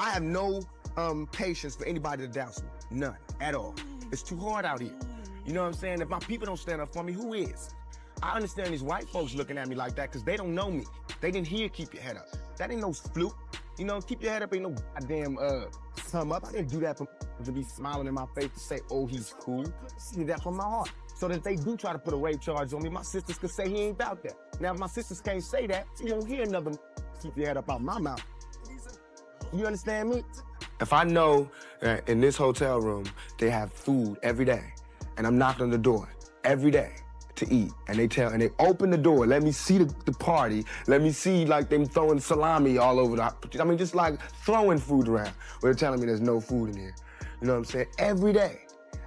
I have no patience for anybody to douse me. None at all. It's too hard out here. You know what I'm saying? If my people don't stand up for me, who is? I understand these white folks looking at me like that because they don't know me. They didn't hear keep your head up. That ain't no fluke. You know, keep your head up ain't no goddamn sum up. I didn't do that to be smiling in my face to say, oh, he's cool. I did that from my heart. So that if they do try to put a rape charge on me, my sisters could say he ain't about that. Now, if my sisters can't say that, you won't hear another keep your head up out my mouth. You understand me? If I know that in this hotel room, they have food every day, and I'm knocking on the door every day to eat, and they open the door, let me see the party, let me see like them throwing salami all over I mean, just like throwing food around. But they're telling me there's no food in here. You know what I'm saying? Every day,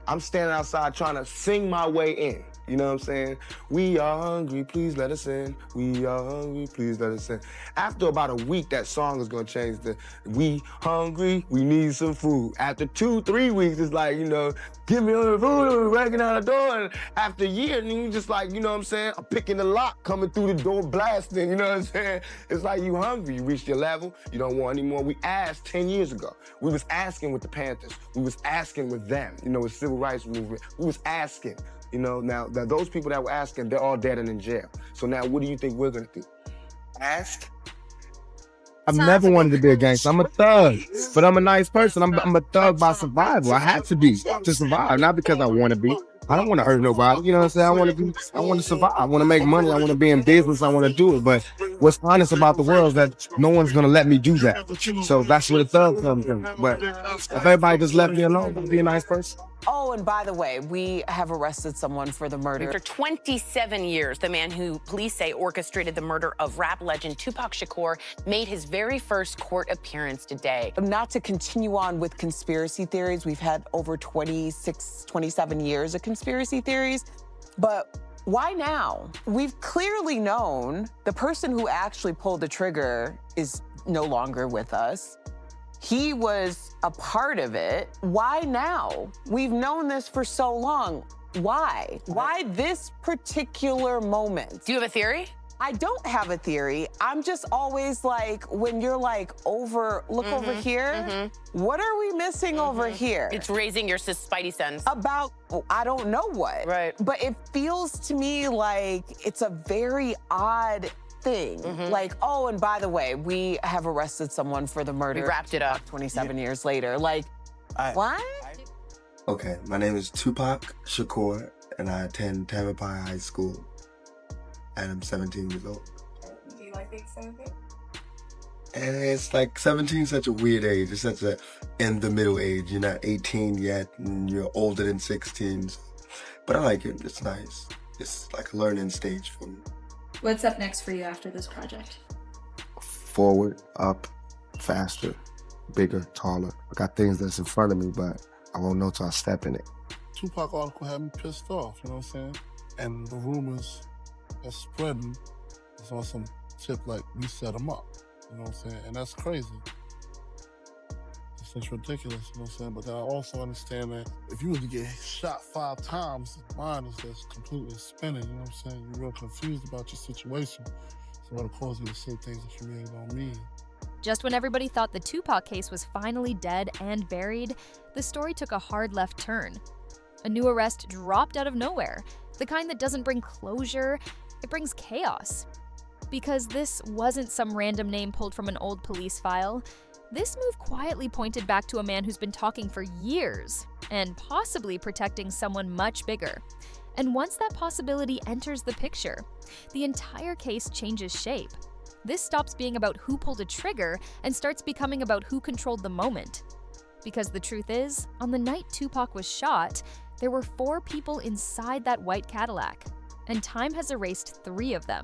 I'm standing outside trying to sing my way in. You know what I'm saying? We are hungry, please let us in. We are hungry, please let us in. After about a week, that song is gonna change to we hungry, we need some food. After 2-3 weeks, it's like, you know, give me all the food, breaking out the door. And after a year, and you just like, you know what I'm saying? I'm picking the lock, coming through the door, blasting, you know what I'm saying? It's like you hungry, you reached your level, you don't want any more. We asked 10 years ago. We was asking with the Panthers. We was asking with them, you know, with civil rights movement. We was asking. You know, now those people that were asking, they're all dead and in jail. So now what do you think we're gonna do? Ask? I've never wanted to be a gangster. I'm a thug, but I'm a nice person. I'm a thug by survival. I have to be to survive, not because I want to be. I don't want to hurt nobody. You know what I'm saying? I want to survive. I want to make money. I want to be in business. I want to do it. But what's honest about the world is that no one's going to let me do that. So that's where the thug comes in. But if everybody just let me alone, I'll be a nice person. Oh, and by the way, we have arrested someone for the murder. After 27 years, the man who police say orchestrated the murder of rap legend Tupac Shakur made his very first court appearance today. Not to continue on with conspiracy theories, we've had over 27 years of conspiracy theories, but why now? We've clearly known the person who actually pulled the trigger is no longer with us. He was a part of it. Why now? We've known this for so long. Why? Why this particular moment? Do you have a theory? I don't have a theory. I'm just always like, when you're like look over here, what are we missing over here? It's raising your spidey sense. About, I don't know what. Right. But it feels to me like it's a very odd thing. Like, oh, and by the way, we have arrested someone for the murder. We wrapped it up. 27 years later. Like, what? Okay, my name is Tupac Shakur, and I attend Tamalpais High School, and I'm 17 years old. Do you like being 17? And it's like 17 is such a weird age. It's such a in the middle age. You're not 18 yet, and you're older than 16. But I like it. It's nice. It's like a learning stage for me. What's up next for you after this project? Forward, up, faster, bigger, taller. I got things that's in front of me, but I won't know till I step in it. Tupac article had me pissed off, you know what I'm saying? And the rumors that's spreading is on some tip like we set him up, you know what I'm saying? And that's crazy. It's ridiculous, you know what I'm saying? But then I also understand that if you were to get shot 5 times, mind is just completely spinning, you know what I'm saying? You're real confused about your situation. So it'll cause you to say things that you really don't mean. Just when everybody thought the Tupac case was finally dead and buried, the story took a hard left turn. A new arrest dropped out of nowhere, the kind that doesn't bring closure, it brings chaos. Because this wasn't some random name pulled from an old police file. This move quietly pointed back to a man who's been talking for years, and possibly protecting someone much bigger. And once that possibility enters the picture, the entire case changes shape. This stops being about who pulled a trigger and starts becoming about who controlled the moment. Because the truth is, on the night Tupac was shot, there were 4 people inside that white Cadillac, and time has erased 3 of them.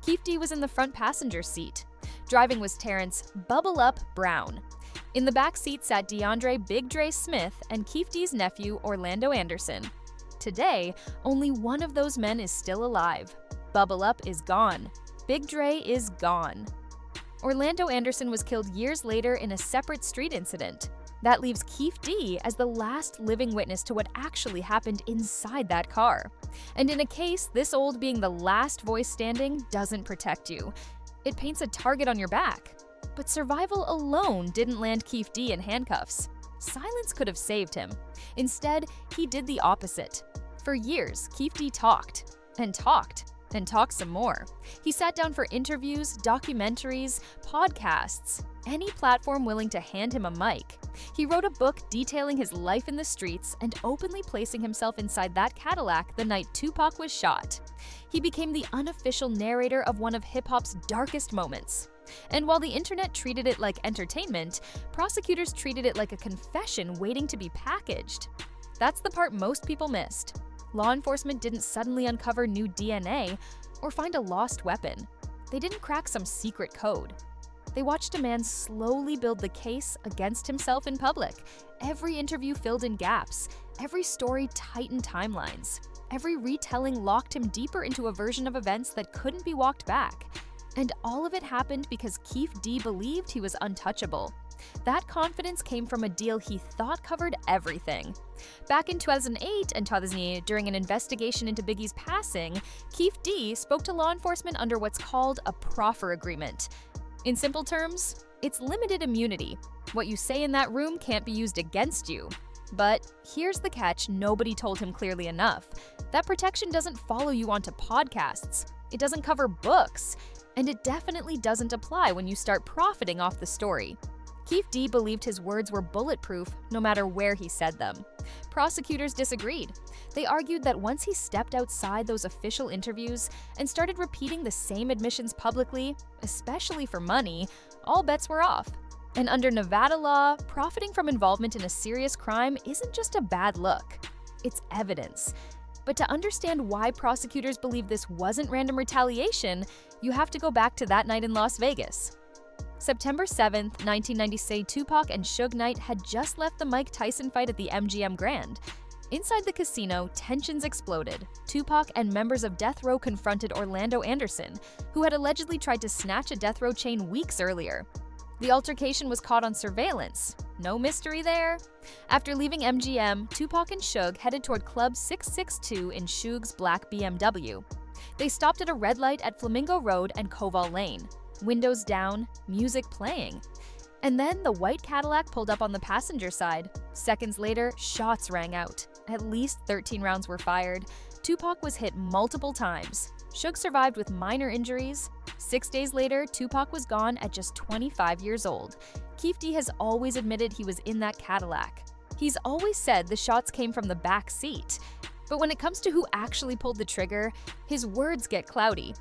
Keefe D was in the front passenger seat. Driving was Terrence Bubble Up Brown. In the back seat sat DeAndre Big Dre Smith and Keefe D's nephew Orlando Anderson. Today, only one of those men is still alive. Bubble Up is gone. Big Dre is gone. Orlando Anderson was killed years later in a separate street incident. That leaves Keefe D as the last living witness to what actually happened inside that car. And in a case this old, being the last voice standing doesn't protect you. It paints a target on your back. But survival alone didn't land Keefe D in handcuffs. Silence could have saved him. Instead, he did the opposite. For years, Keefe D talked, and talked, and talked some more. He sat down for interviews, documentaries, podcasts, any platform willing to hand him a mic. He wrote a book detailing his life in the streets and openly placing himself inside that Cadillac the night Tupac was shot. He became the unofficial narrator of one of hip-hop's darkest moments. And while the internet treated it like entertainment, prosecutors treated it like a confession waiting to be packaged. That's the part most people missed. Law enforcement didn't suddenly uncover new DNA or find a lost weapon. They didn't crack some secret code. They watched a man slowly build the case against himself in public. Every interview filled in gaps. Every story tightened timelines. Every retelling locked him deeper into a version of events that couldn't be walked back. And all of it happened because Keefe D believed he was untouchable. That confidence came from a deal he thought covered everything. Back in 2008 and 2008, during an investigation into Biggie's passing, Keefe D spoke to law enforcement under what's called a proffer agreement. In simple terms, it's limited immunity. What you say in that room can't be used against you. But here's the catch nobody told him clearly enough. That protection doesn't follow you onto podcasts. It doesn't cover books. And it definitely doesn't apply when you start profiting off the story. Keefe D believed his words were bulletproof no matter where he said them. Prosecutors disagreed. They argued that once he stepped outside those official interviews and started repeating the same admissions publicly, especially for money, all bets were off. And under Nevada law, profiting from involvement in a serious crime isn't just a bad look. It's evidence. But to understand why prosecutors believe this wasn't random retaliation, you have to go back to that night in Las Vegas. September 7th, 1996, Tupac and Suge Knight had just left the Mike Tyson fight at the MGM Grand. Inside the casino, tensions exploded. Tupac and members of Death Row confronted Orlando Anderson, who had allegedly tried to snatch a Death Row chain weeks earlier. The altercation was caught on surveillance. No mystery there. After leaving MGM, Tupac and Suge headed toward Club 662 in Suge's black BMW. They stopped at a red light at Flamingo Road and Koval Lane. Windows down, music playing. And then the white Cadillac pulled up on the passenger side. Seconds later, shots rang out. At least 13 rounds were fired. Tupac was hit multiple times. Suge survived with minor injuries. 6 days later, Tupac was gone at just 25 years old. Keefe D has always admitted he was in that Cadillac. He's always said the shots came from the back seat. But when it comes to who actually pulled the trigger, his words get cloudy.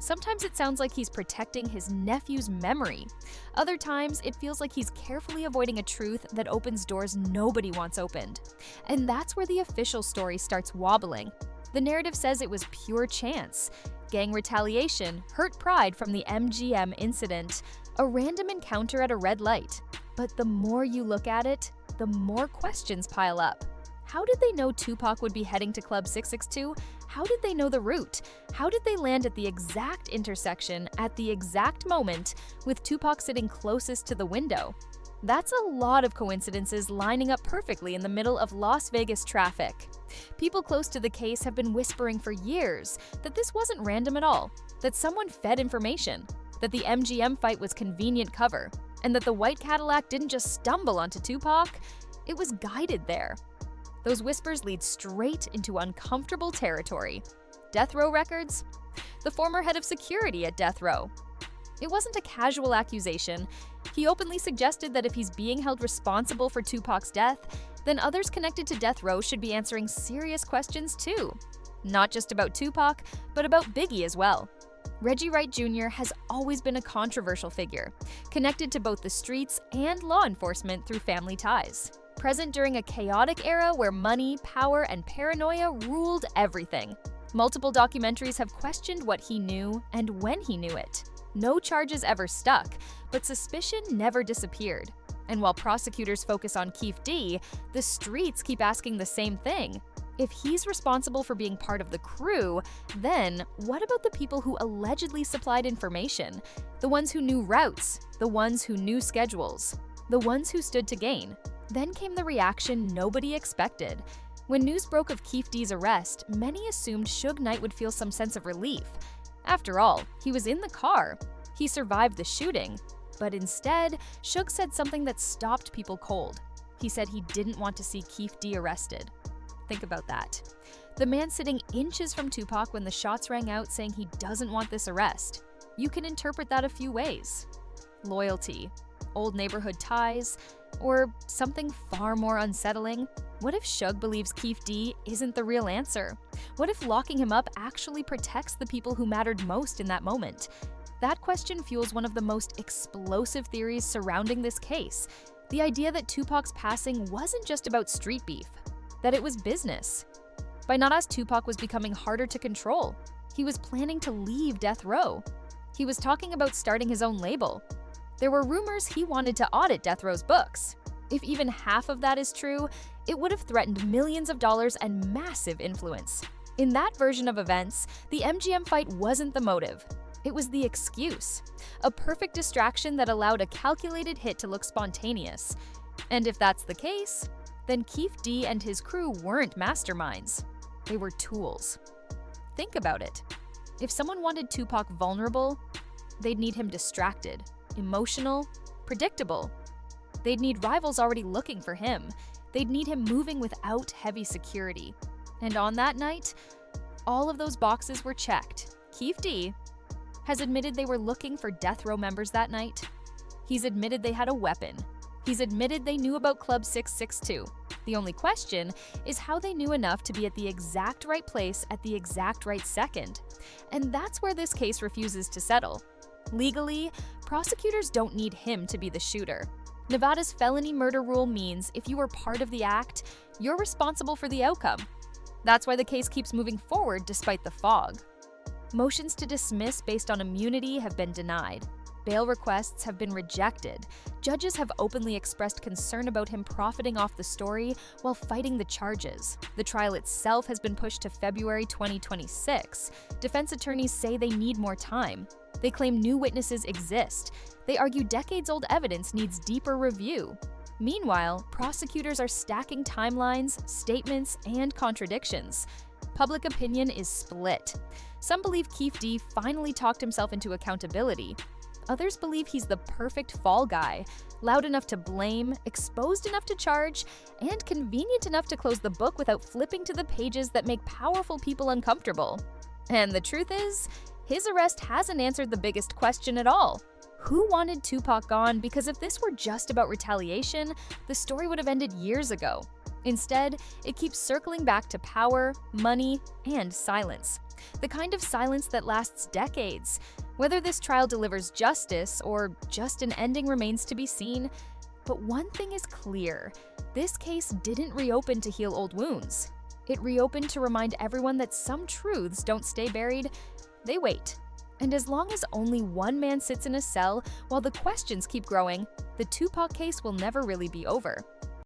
Sometimes it sounds like he's protecting his nephew's memory. Other times, it feels like he's carefully avoiding a truth that opens doors nobody wants opened. And that's where the official story starts wobbling. The narrative says it was pure chance. Gang retaliation, hurt pride from the MGM incident, a random encounter at a red light. But the more you look at it, the more questions pile up. How did they know Tupac would be heading to Club 662? How did they know the route? How did they land at the exact intersection at the exact moment with Tupac sitting closest to the window? That's a lot of coincidences lining up perfectly in the middle of Las Vegas traffic. People close to the case have been whispering for years that this wasn't random at all, that someone fed information, that the MGM fight was convenient cover, and that the white Cadillac didn't just stumble onto Tupac, it was guided there. Those whispers lead straight into uncomfortable territory. Death Row records? The former head of security at Death Row. It wasn't a casual accusation. He openly suggested that if he's being held responsible for Tupac's death, then others connected to Death Row should be answering serious questions too. Not just about Tupac, but about Biggie as well. Reggie Wright Jr. has always been a controversial figure, connected to both the streets and law enforcement through family ties. Present during a chaotic era where money, power, and paranoia ruled everything. Multiple documentaries have questioned what he knew and when he knew it. No charges ever stuck, but suspicion never disappeared. And while prosecutors focus on Keefe D, the streets keep asking the same thing. If he's responsible for being part of the crew, then what about the people who allegedly supplied information? The ones who knew routes, the ones who knew schedules, the ones who stood to gain? Then came the reaction nobody expected. When news broke of Keefe D's arrest, many assumed Suge Knight would feel some sense of relief. After all, he was in the car. He survived the shooting. But instead, Suge said something that stopped people cold. He said he didn't want to see Keefe D arrested. Think about that. The man sitting inches from Tupac when the shots rang out saying he doesn't want this arrest. You can interpret that a few ways. Loyalty, old neighborhood ties, or something far more unsettling. What if Suge believes Keefe D isn't the real answer? What if locking him up actually protects the people who mattered most in that moment? That question fuels one of the most explosive theories surrounding this case. The idea that Tupac's passing wasn't just about street beef, that it was business. By not as Tupac was becoming harder to control. He was planning to leave death row. He was talking about starting his own label. There were rumors he wanted to audit death row's books. If even half of that is true, it would have threatened millions of dollars and massive influence. In that version of events, the MGM fight wasn't the motive. It was the excuse. A perfect distraction that allowed a calculated hit to look spontaneous. And if that's the case, then Keefe D and his crew weren't masterminds. They were tools. Think about it. If someone wanted Tupac vulnerable, they'd need him distracted, emotional, predictable. They'd need rivals already looking for him. They'd need him moving without heavy security. And on that night, all of those boxes were checked. Keefe D has admitted they were looking for death row members that night. He's admitted they had a weapon. He's admitted they knew about Club 662. The only question is how they knew enough to be at the exact right place at the exact right second. And that's where this case refuses to settle. Legally, prosecutors don't need him to be the shooter. Nevada's felony murder rule means if you were part of the act, you're responsible for the outcome. That's why the case keeps moving forward despite the fog. Motions to dismiss based on immunity have been denied. Bail requests have been rejected. Judges have openly expressed concern about him profiting off the story while fighting the charges. The trial itself has been pushed to February 2026. Defense attorneys say they need more time. They claim new witnesses exist. They argue decades-old evidence needs deeper review. Meanwhile, prosecutors are stacking timelines, statements, and contradictions. Public opinion is split. Some believe Keefe D finally talked himself into accountability. Others believe he's the perfect fall guy, loud enough to blame, exposed enough to charge, and convenient enough to close the book without flipping to the pages that make powerful people uncomfortable. And the truth is, his arrest hasn't answered the biggest question at all. Who wanted Tupac gone? Because if this were just about retaliation, the story would have ended years ago. Instead, it keeps circling back to power, money, and silence. The kind of silence that lasts decades. Whether this trial delivers justice or just an ending remains to be seen. But one thing is clear. This case didn't reopen to heal old wounds. It reopened to remind everyone that some truths don't stay buried, they wait. And as long as only one man sits in a cell while the questions keep growing, the Tupac case will never really be over.